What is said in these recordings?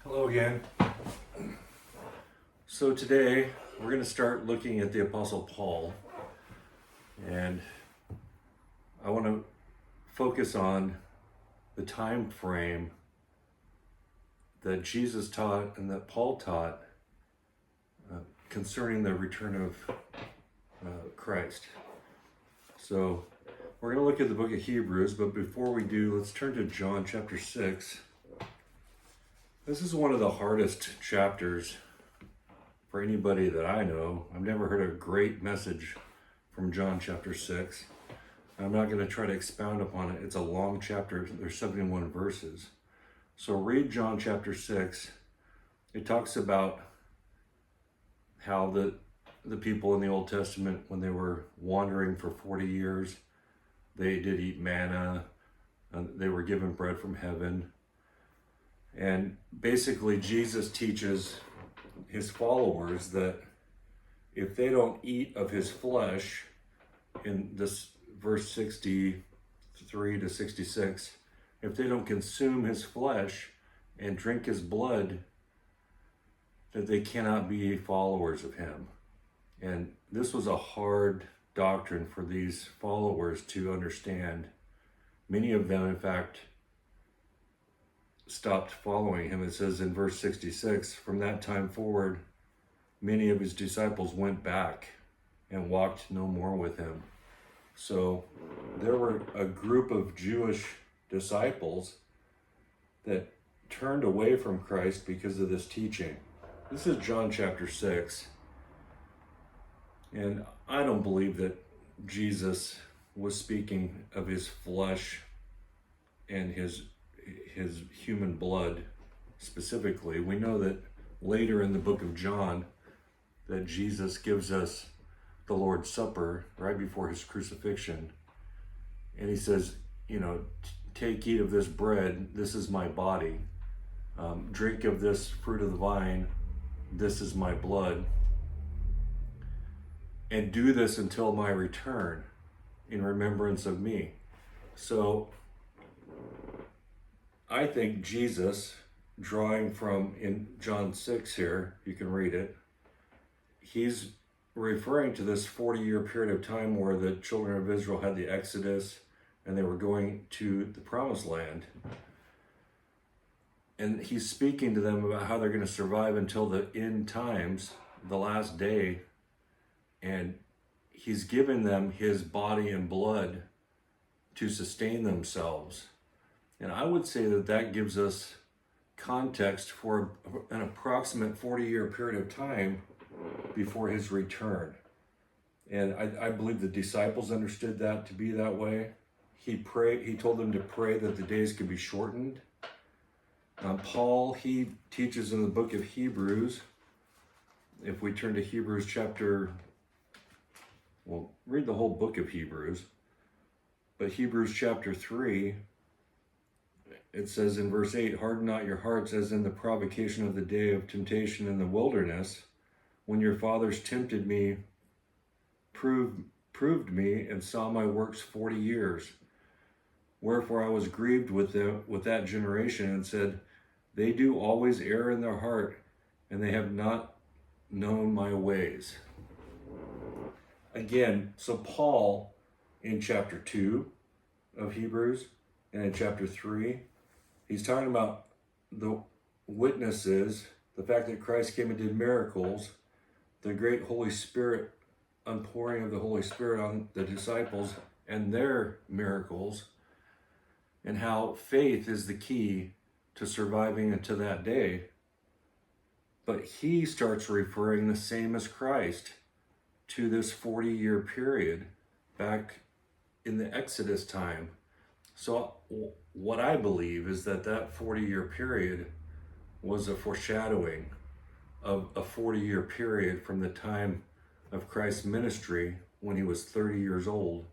Hello again. So today we're going to start looking at the Apostle Paul, and I want to focus on the time frame that Jesus taught and that Paul taught concerning the return of Christ. So we're going to look at the book of Hebrews, but before we do, let's turn to John chapter 6. This is one of the hardest chapters for anybody that I know. I've never heard a great message from John chapter 6. I'm not going to try to expound upon it. It's a long chapter. There's 71 verses. So read John chapter 6. It talks about how the people in the Old Testament, when they were wandering for 40 years, they did eat manna. They were given bread from heaven. And basically, Jesus teaches his followers that if they don't eat of his flesh, in this verse 63 to 66, if they don't consume his flesh and drink his blood, that they cannot be followers of him. And this was a hard doctrine for these followers to understand. Many of them, in fact, stopped following him. It says in verse 66, from that time forward, many of his disciples went back and walked no more with him. So there were a group of Jewish disciples that turned away from Christ because of this teaching. This is John chapter 6. And I don't believe that Jesus was speaking of his flesh and his human blood specifically. We know that later in the book of John that Jesus gives us the Lord's Supper right before his crucifixion. And he says, take, eat of this bread, this is my body. Drink of this fruit of the vine, this is my blood. And do this until my return in remembrance of me. So I think Jesus, drawing from in John 6 here, you can read it, he's referring to this 40-year period of time where the children of Israel had the Exodus and they were going to the Promised Land. And he's speaking to them about how they're going to survive until the end times, the last day. And he's given them his body and blood to sustain themselves. And I would say that that gives us context for an approximate 40-year period of time before his return. And I believe the disciples understood that to be that way. He told them to pray that the days could be shortened. Paul, he teaches in the book of Hebrews. If we turn to Hebrews read the whole book of Hebrews. But Hebrews chapter 3, it says in verse 8, harden not your hearts as in the provocation of the day of temptation in the wilderness, when your fathers tempted me, proved me, and saw my works 40 years. Wherefore I was grieved with that generation, and said, they do always err in their heart, and they have not known my ways. Again, so Paul, in chapter 2 of Hebrews, and in chapter 3, he's talking about the witnesses, the fact that Christ came and did miracles, the great Holy Spirit, outpouring of the Holy Spirit on the disciples and their miracles, and how faith is the key to surviving into that day. But he starts referring the same as Christ to this 40-year period back in the Exodus time. So what I believe is that 40-year period was a foreshadowing of a 40-year period from the time of Christ's ministry when he was 30 years old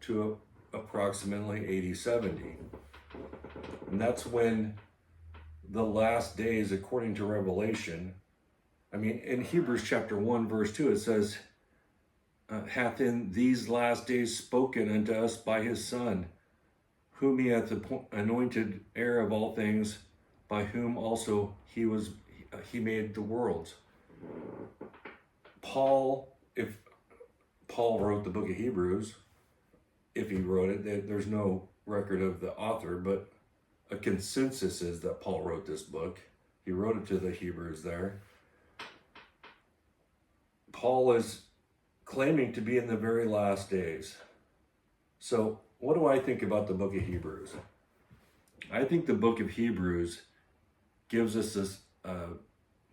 to approximately 80, 70. And that's when the last days, according to Revelation, in Hebrews chapter 1, verse 2, it says, hath in these last days spoken unto us by his Son, whom he hath anointed heir of all things, by whom also he made the worlds. If Paul wrote the book of Hebrews, if he wrote it, there's no record of the author, but a consensus is that Paul wrote this book. He wrote it to the Hebrews there. Paul is claiming to be in the very last days. So what do I think about the book of Hebrews? I think the book of Hebrews gives us this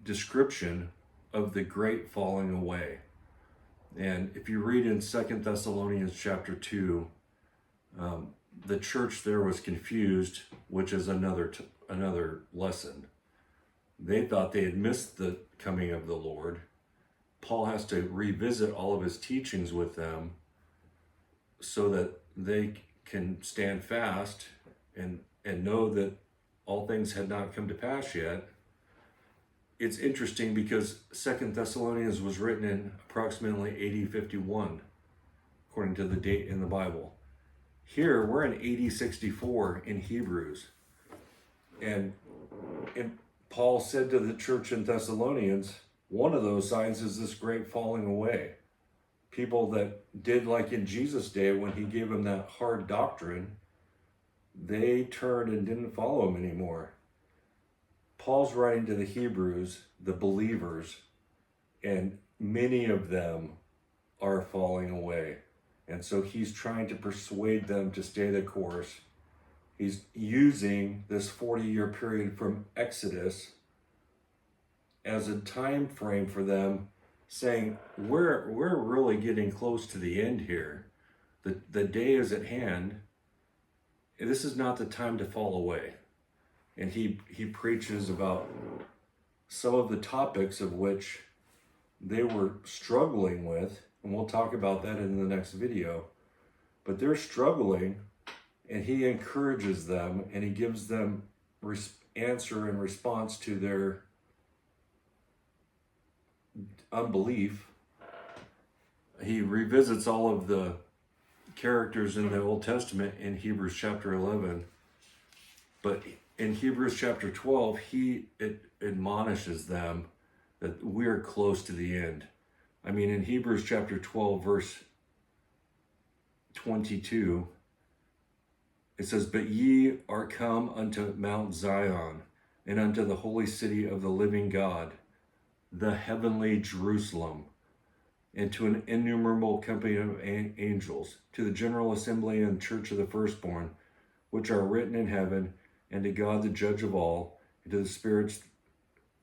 description of the great falling away. And if you read in 2 Thessalonians chapter 2, the church there was confused, which is another lesson. They thought they had missed the coming of the Lord. Paul has to revisit all of his teachings with them so that they can stand fast and know that all things had not come to pass yet. It's interesting because 2 Thessalonians was written in approximately AD 51, according to the date in the Bible. Here, we're in AD 64 in Hebrews. And Paul said to the church in Thessalonians, one of those signs is this great falling away. People that did like in Jesus' day when he gave them that hard doctrine, they turned and didn't follow him anymore. Paul's writing to the Hebrews, the believers, and many of them are falling away. And so he's trying to persuade them to stay the course. He's using this 40-year period from Exodus as a time frame for them, saying, we're really getting close to the end here. The day is at hand. This is not the time to fall away. And he preaches about some of the topics of which they were struggling with, and we'll talk about that in the next video. But they're struggling, and he encourages them, and he gives them answer and response to their unbelief. He revisits all of the characters in the Old Testament in Hebrews chapter 11. But in Hebrews chapter 12, he admonishes them that we're close to the end. I mean, in Hebrews chapter 12, verse 22, it says, "But ye are come unto Mount Zion, and unto the holy city of the living God, the heavenly Jerusalem, and to an innumerable company of angels, to the general assembly and church of the firstborn, which are written in heaven, and to God the judge of all, and to the spirits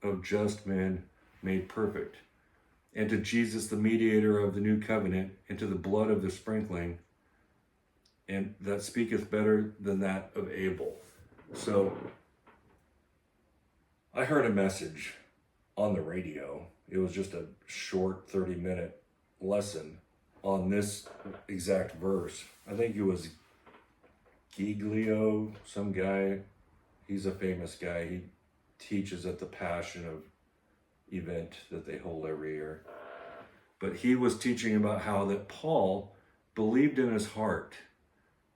of just men made perfect, and to Jesus the mediator of the new covenant, and to the blood of the sprinkling, and that speaketh better than that of Abel." So I heard a message on the radio. It was just a short 30-minute lesson on this exact verse. I think it was Giglio, some guy. He's a famous guy. He teaches at the Passion of event that they hold every year. But he was teaching about how that Paul believed in his heart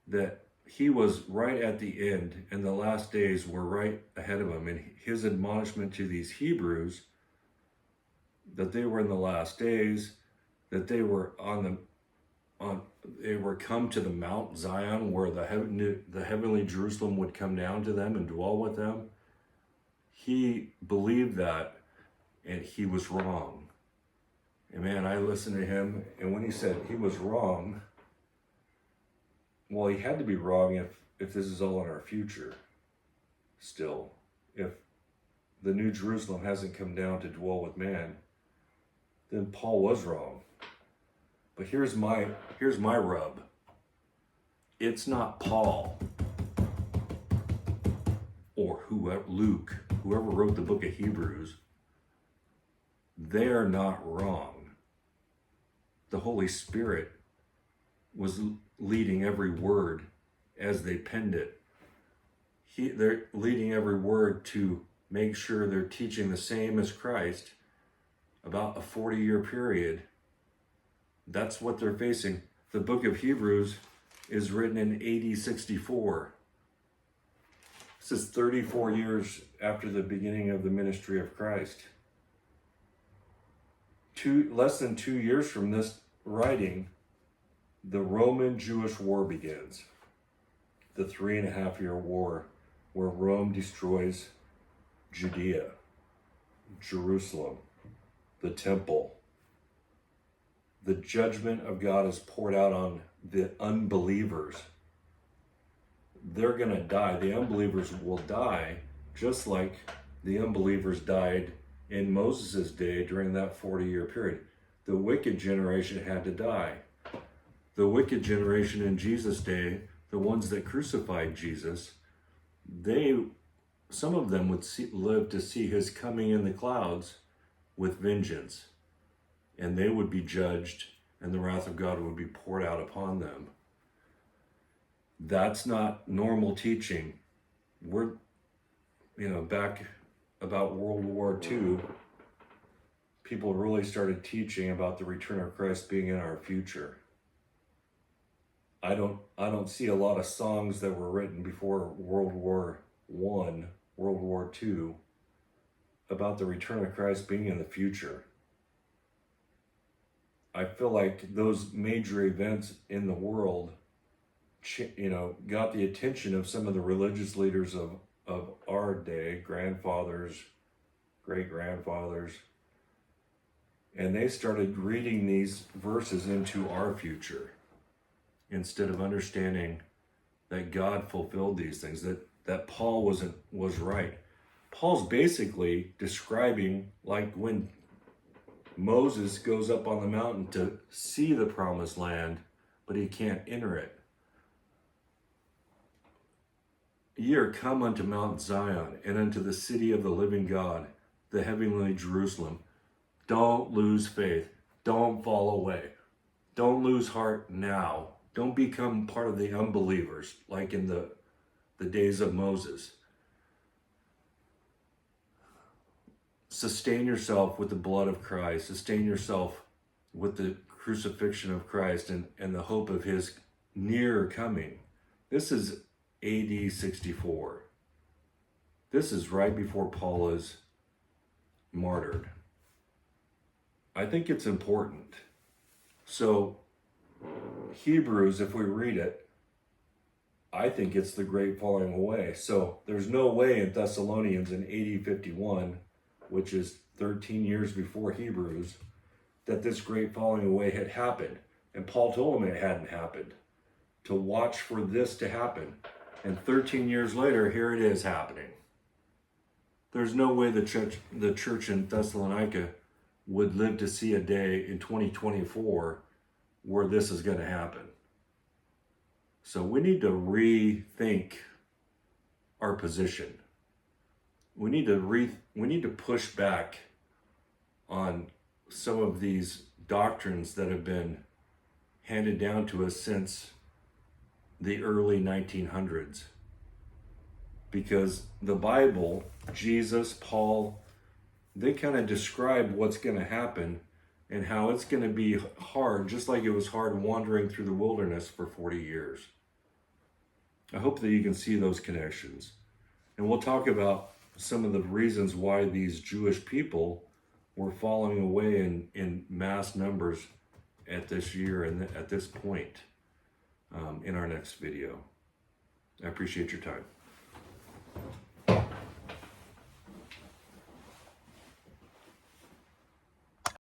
that he was right at the end and the last days were right ahead of him. And his admonishment to these Hebrews, that they were in the last days, that they were they were come to the Mount Zion, where the heavenly Jerusalem would come down to them and dwell with them. He believed that, and he was wrong. And man, I listened to him, and when he said he was wrong, well, he had to be wrong if this is all in our future still. If the New Jerusalem hasn't come down to dwell with man, then Paul was wrong. But here's my rub. It's not Paul or Luke, whoever wrote the book of Hebrews. They're not wrong. The Holy Spirit was leading every word as they penned it. They're leading every word to make sure they're teaching the same as Christ about a 40-year period. That's what they're facing. The book of Hebrews is written in AD 64. This is 34 years after the beginning of the ministry of Christ. Less than 2 years from this writing, the Roman-Jewish War begins. The 3.5-year war where Rome destroys Judea, Jerusalem, the temple. The judgment of God is poured out on the unbelievers. They're going to die. The unbelievers will die just like the unbelievers died in Moses' day during that 40-year period. The wicked generation had to die. The wicked generation in Jesus' day, the ones that crucified Jesus, some of them would live to see his coming in the clouds with vengeance. And they would be judged, and the wrath of God would be poured out upon them. That's not normal teaching. We're, back about World War II, people really started teaching about the return of Christ being in our future. I don't see a lot of songs that were written before World War I, World War II, about the return of Christ being in the future. I feel like those major events in the world, got the attention of some of the religious leaders of our day, grandfathers, great-grandfathers, and they started reading these verses into our future instead of understanding that God fulfilled these things, that Paul was right. Paul's basically describing like when Moses goes up on the mountain to see the promised land, but he can't enter it. Ye are come unto Mount Zion, and unto the city of the living God, the heavenly Jerusalem. Don't lose faith. Don't fall away. Don't lose heart now. Don't become part of the unbelievers, like in the days of Moses. Sustain yourself with the blood of Christ. Sustain yourself with the crucifixion of Christ and the hope of his near coming. This is AD 64. This is right before Paul is martyred. I think it's important. So, Hebrews, if we read it, I think it's the great falling away. So, there's no way in Thessalonians in AD 51, which is 13 years before Hebrews, that this great falling away had happened. And Paul told them it hadn't happened. To watch for this to happen. And 13 years later, here it is happening. There's no way the church in Thessalonica would live to see a day in 2024 where this is going to happen. So we need to rethink our position. We need to push back on some of these doctrines that have been handed down to us since the early 1900s. Because the Bible, Jesus, Paul, they kind of describe what's going to happen and how it's going to be hard, just like it was hard wandering through the wilderness for 40 years. I hope that you can see those connections. And we'll talk about some of the reasons why these Jewish people were falling away in mass numbers at this year and at this point in our next video. I appreciate your time.